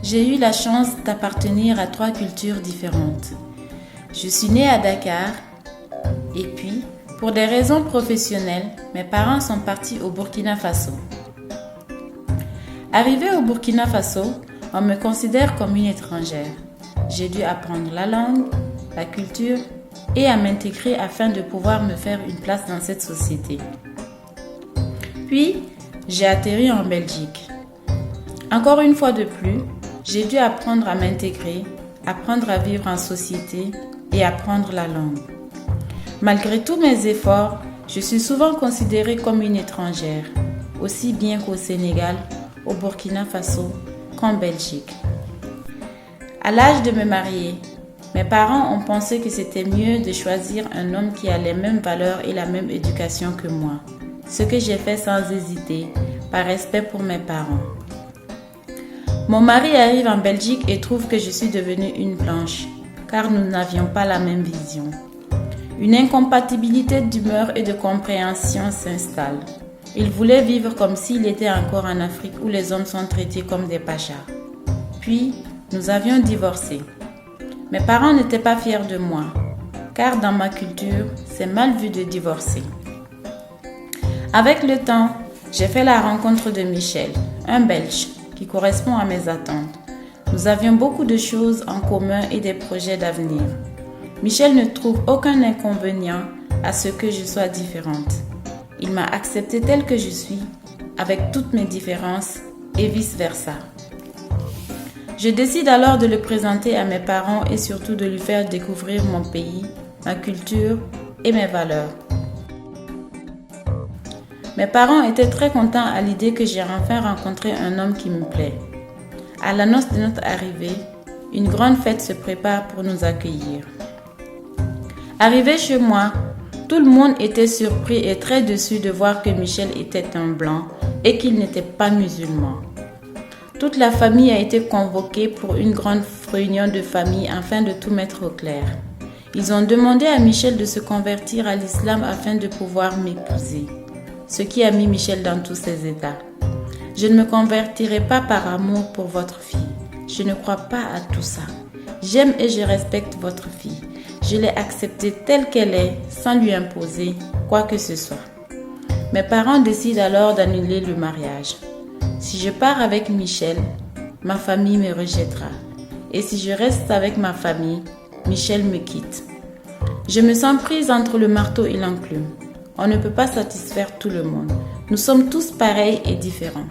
J'ai eu la chance d'appartenir à 3 cultures différentes. Je suis née à Dakar et puis, pour des raisons professionnelles, mes parents sont partis au Burkina Faso. Arrivée au Burkina Faso, on me considère comme une étrangère. J'ai dû apprendre la langue, la culture et à m'intégrer afin de pouvoir me faire une place dans cette société. Puis, j'ai atterri en Belgique. Encore une fois de plus, j'ai dû apprendre à m'intégrer, apprendre à vivre en société et apprendre la langue. Malgré tous mes efforts, je suis souvent considérée comme une étrangère, aussi bien qu'au Sénégal, au Burkina Faso qu'en Belgique. À l'âge de me marier, mes parents ont pensé que c'était mieux de choisir un homme qui a les mêmes valeurs et la même éducation que moi, ce que j'ai fait sans hésiter, par respect pour mes parents. Mon mari arrive en Belgique et trouve que je suis devenue une blanche, car nous n'avions pas la même vision. Une incompatibilité d'humeur et de compréhension s'installe. Il voulait vivre comme s'il était encore en Afrique où les hommes sont traités comme des pachas. Puis, nous avions divorcé. Mes parents n'étaient pas fiers de moi, car dans ma culture, c'est mal vu de divorcer. Avec le temps, j'ai fait la rencontre de Michel, un Belge, qui correspond à mes attentes. Nous avions beaucoup de choses en commun et des projets d'avenir. Michel ne trouve aucun inconvénient à ce que je sois différente. Il m'a acceptée telle que je suis, avec toutes mes différences et vice-versa. Je décide alors de le présenter à mes parents et surtout de lui faire découvrir mon pays, ma culture et mes valeurs. Mes parents étaient très contents à l'idée que j'ai enfin rencontré un homme qui me plaît. À l'annonce de notre arrivée, une grande fête se prépare pour nous accueillir. Arrivé chez moi, tout le monde était surpris et très déçu de voir que Michel était un blanc et qu'il n'était pas musulman. Toute la famille a été convoquée pour une grande réunion de famille afin de tout mettre au clair. Ils ont demandé à Michel de se convertir à l'islam afin de pouvoir m'épouser, ce qui a mis Michel dans tous ses états. Je ne me convertirai pas par amour pour votre fille. Je ne crois pas à tout ça. J'aime et je respecte votre fille. Je l'ai acceptée telle qu'elle est, sans lui imposer quoi que ce soit. Mes parents décident alors d'annuler le mariage. Si je pars avec Michel, ma famille me rejettera. Et si je reste avec ma famille, Michel me quitte. Je me sens prise entre le marteau et l'enclume. On ne peut pas satisfaire tout le monde. Nous sommes tous pareils et différents.